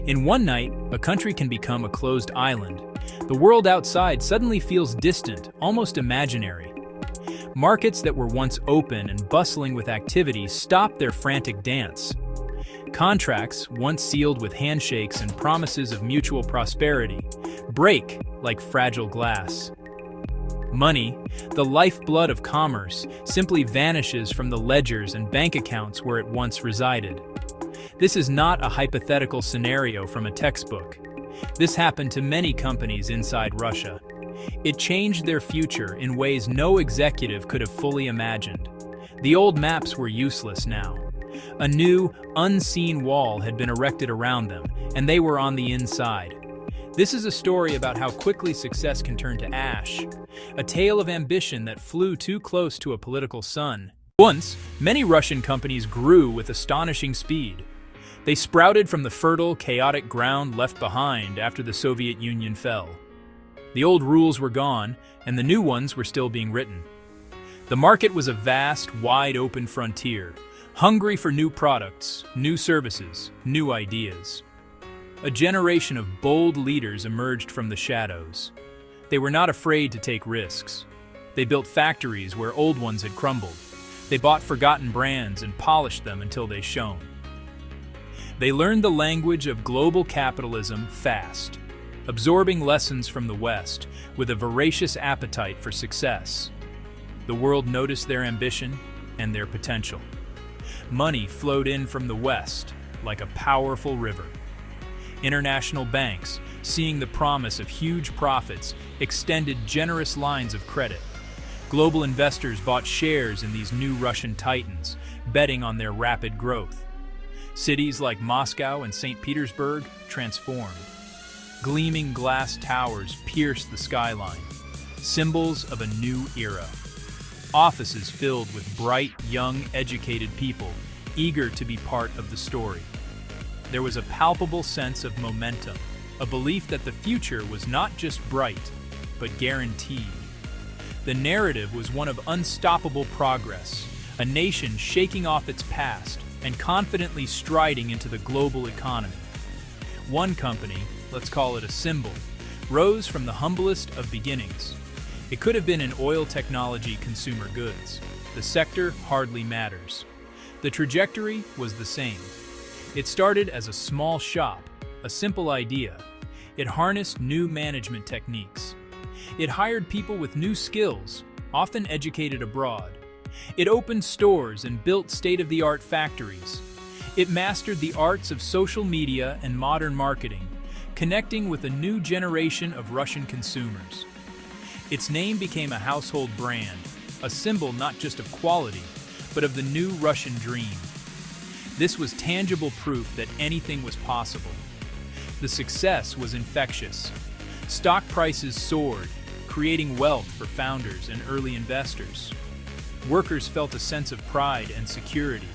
In one night, a country can become a closed island. The world outside suddenly feels distant, almost imaginary. Markets that were once open and bustling with activity stop their frantic dance. Contracts, once sealed with handshakes and promises of mutual prosperity, break like fragile glass. Money, the lifeblood of commerce, simply vanishes from the ledgers and bank accounts where it once resided. This is not a hypothetical scenario from a textbook. This happened to many companies inside Russia. It changed their future in ways no executive could have fully imagined. The old maps were useless now. A new, unseen wall had been erected around them, and they were on the inside. This is a story about how quickly success can turn to ash, a tale of ambition that flew too close to a political sun. Once, many Russian companies grew with astonishing speed. They sprouted from the fertile, chaotic ground left behind after the Soviet Union fell. The old rules were gone, and the new ones were still being written. The market was a vast, wide-open frontier, hungry for new products, new services, new ideas. A generation of bold leaders emerged from the shadows. They were not afraid to take risks. They built factories where old ones had crumbled. They bought forgotten brands and polished them until they shone. They learned the language of global capitalism fast, absorbing lessons from the West with a voracious appetite for success. The world noticed their ambition and their potential. Money flowed in from the West like a powerful river. International banks, seeing the promise of huge profits, extended generous lines of credit. Global investors bought shares in these new Russian titans, betting on their rapid growth. Cities like Moscow and St. Petersburg transformed. Gleaming glass towers pierced the skyline, symbols of a new era. Offices filled with bright, young, educated people, eager to be part of the story. There was a palpable sense of momentum, a belief that the future was not just bright, but guaranteed. The narrative was one of unstoppable progress, a nation shaking off its past and confidently striding into the global economy. One company, let's call it a symbol, rose from the humblest of beginnings. It could have been in oil technology consumer goods. The sector hardly matters. The trajectory was the same. It started as a small shop, a simple idea. It harnessed new management techniques. It hired people with new skills, often educated abroad. It opened stores and built state-of-the-art factories. It mastered the arts of social media and modern marketing, connecting with a new generation of Russian consumers. Its name became a household brand, a symbol not just of quality, but of the new Russian dream. This was tangible proof that anything was possible. The success was infectious. Stock prices soared, creating wealth for founders and early investors. Workers felt a sense of pride and security.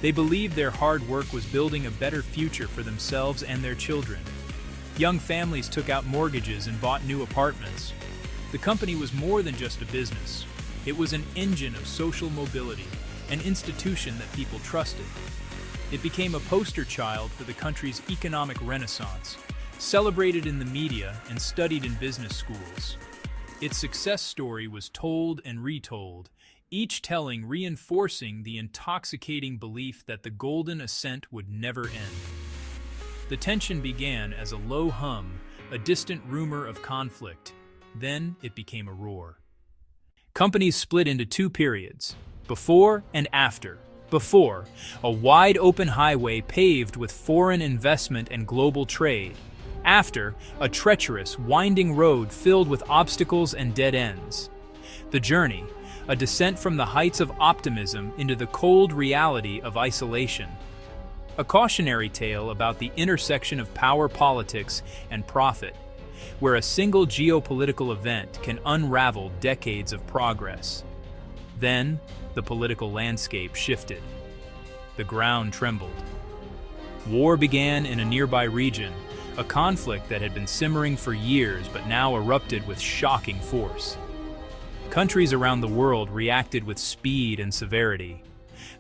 They believed their hard work was building a better future for themselves and their children. Young families took out mortgages and bought new apartments. The company was more than just a business. It was an engine of social mobility, an institution that people trusted. It became a poster child for the country's economic renaissance, celebrated in the media and studied in business schools. Its success story was told and retold, each telling reinforcing the intoxicating belief that the golden ascent would never end. The tension began as a low hum, a distant rumor of conflict. Then it became a roar. Companies split into two periods, before and after. Before, a wide-open highway paved with foreign investment and global trade. After, a treacherous, winding road filled with obstacles and dead ends. The journey, a descent from the heights of optimism into the cold reality of isolation. A cautionary tale about the intersection of power politics and profit, where a single geopolitical event can unravel decades of progress. Then, the political landscape shifted. The ground trembled. War began in a nearby region, a conflict that had been simmering for years but now erupted with shocking force. Countries around the world reacted with speed and severity.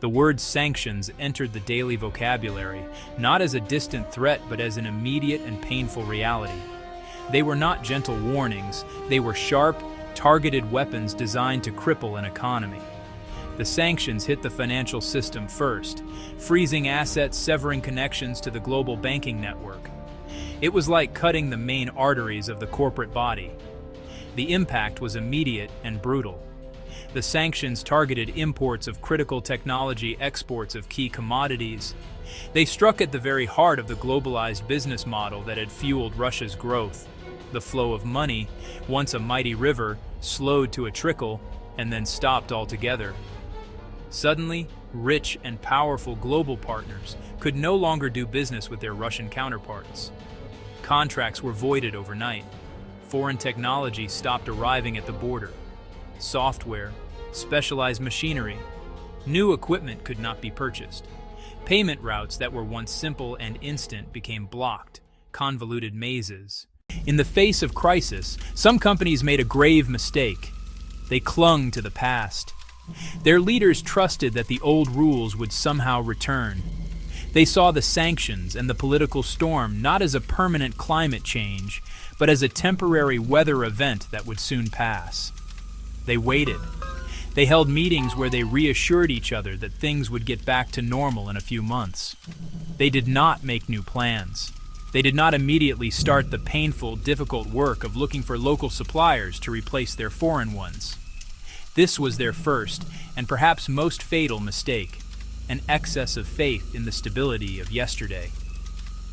The word sanctions entered the daily vocabulary, not as a distant threat but as an immediate and painful reality. They were not gentle warnings, they were sharp, targeted weapons designed to cripple an economy. The sanctions hit the financial system first, freezing assets, severing connections to the global banking network. It was like cutting the main arteries of the corporate body. The impact was immediate and brutal. The sanctions targeted imports of critical technology, exports of key commodities. They struck at the very heart of the globalized business model that had fueled Russia's growth. The flow of money, once a mighty river, slowed to a trickle and then stopped altogether. Suddenly, rich and powerful global partners could no longer do business with their Russian counterparts. Contracts were voided overnight. Foreign technology stopped arriving at the border. Software, specialized machinery, new equipment could not be purchased. Payment routes that were once simple and instant became blocked, convoluted mazes. In the face of crisis, some companies made a grave mistake. They clung to the past. Their leaders trusted that the old rules would somehow return. They saw the sanctions and the political storm not as a permanent climate change, but as a temporary weather event that would soon pass. They waited. They held meetings where they reassured each other that things would get back to normal in a few months. They did not make new plans. They did not immediately start the painful, difficult work of looking for local suppliers to replace their foreign ones. This was their first, and perhaps most fatal mistake, an excess of faith in the stability of yesterday.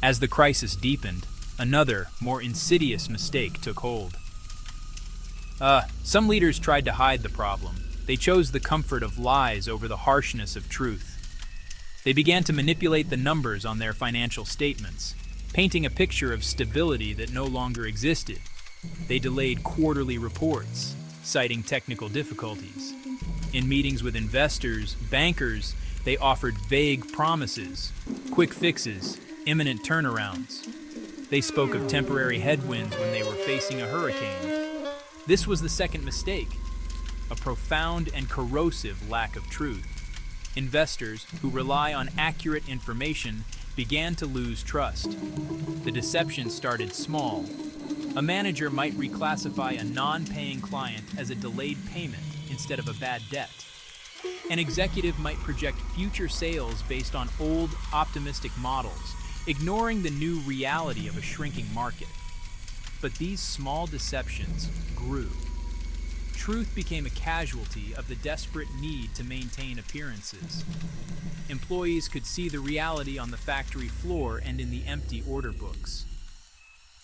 As the crisis deepened, another, more insidious mistake took hold. Some leaders tried to hide the problem. They chose the comfort of lies over the harshness of truth. They began to manipulate the numbers on their financial statements, painting a picture of stability that no longer existed. They delayed quarterly reports, citing technical difficulties. In meetings with investors, bankers, they offered vague promises, quick fixes, imminent turnarounds. They spoke of temporary headwinds when they were facing a hurricane. This was the second mistake, a profound and corrosive lack of truth. Investors who rely on accurate information began to lose trust. The deception started small. A manager might reclassify a non-paying client as a delayed payment instead of a bad debt. An executive might project future sales based on old, optimistic models, ignoring the new reality of a shrinking market. But these small deceptions grew. Truth became a casualty of the desperate need to maintain appearances. Employees could see the reality on the factory floor and in the empty order books.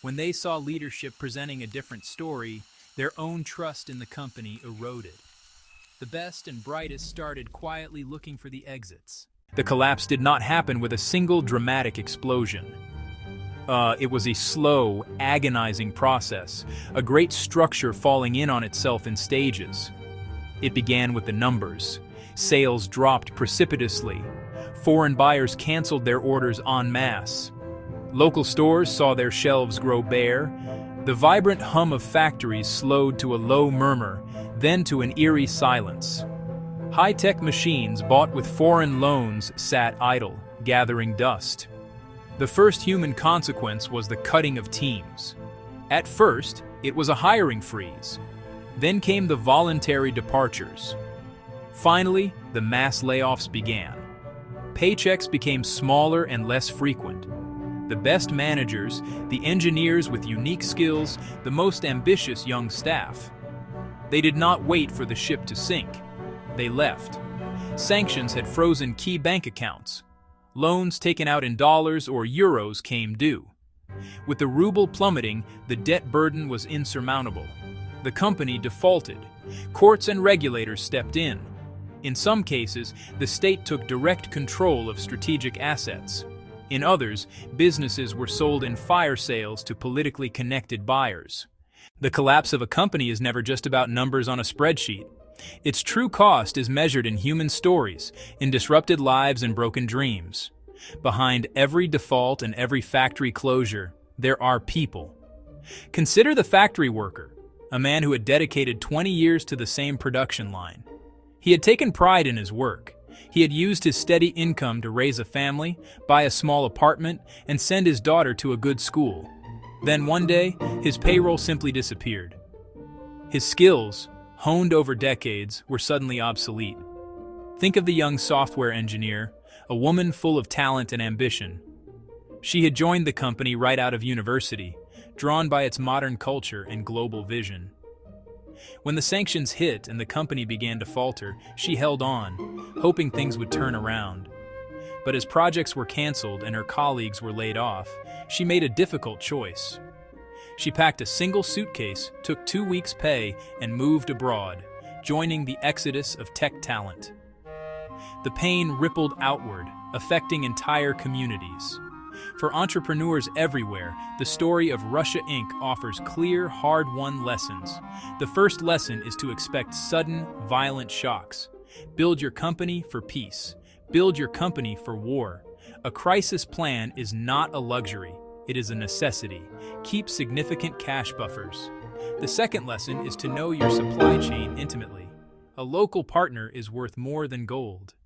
When they saw leadership presenting a different story, their own trust in the company eroded. The best and brightest started quietly looking for the exits. The collapse did not happen with a single dramatic explosion. It was a slow, agonizing process, a great structure falling in on itself in stages. It began with the numbers. Sales dropped precipitously. Foreign buyers canceled their orders en masse. Local stores saw their shelves grow bare. The vibrant hum of factories slowed to a low murmur, then to an eerie silence. High-tech machines bought with foreign loans sat idle, gathering dust. The first human consequence was the cutting of teams. At first, it was a hiring freeze. Then came the voluntary departures. Finally, the mass layoffs began. Paychecks became smaller and less frequent. The best managers, the engineers with unique skills, the most ambitious young staff. They did not wait for the ship to sink. They left. Sanctions had frozen key bank accounts. Loans taken out in dollars or euros came due. With the ruble plummeting, the debt burden was insurmountable. The company defaulted. Courts and regulators stepped in. In some cases, the state took direct control of strategic assets. In others, businesses were sold in fire sales to politically connected buyers. The collapse of a company is never just about numbers on a spreadsheet. Its true cost is measured in human stories, in disrupted lives and broken dreams. Behind every default and every factory closure, there are people. Consider the factory worker, a man who had dedicated 20 years to the same production line. He had taken pride in his work. He had used his steady income to raise a family, buy a small apartment, and send his daughter to a good school. Then one day, his payroll simply disappeared. His skills, honed over decades, were suddenly obsolete. Think of the young software engineer, a woman full of talent and ambition. She had joined the company right out of university, drawn by its modern culture and global vision. When the sanctions hit and the company began to falter, she held on, hoping things would turn around. But as projects were canceled and her colleagues were laid off, she made a difficult choice. She packed a single suitcase, took 2 weeks' pay, and moved abroad, joining the exodus of tech talent. The pain rippled outward, affecting entire communities. For entrepreneurs everywhere, the story of Russia Inc. offers clear, hard-won lessons. The first lesson is to expect sudden, violent shocks. Build your company for peace. Build your company for war. A crisis plan is not a luxury. It is a necessity. Keep significant cash buffers. The second lesson is to know your supply chain intimately. A local partner is worth more than gold.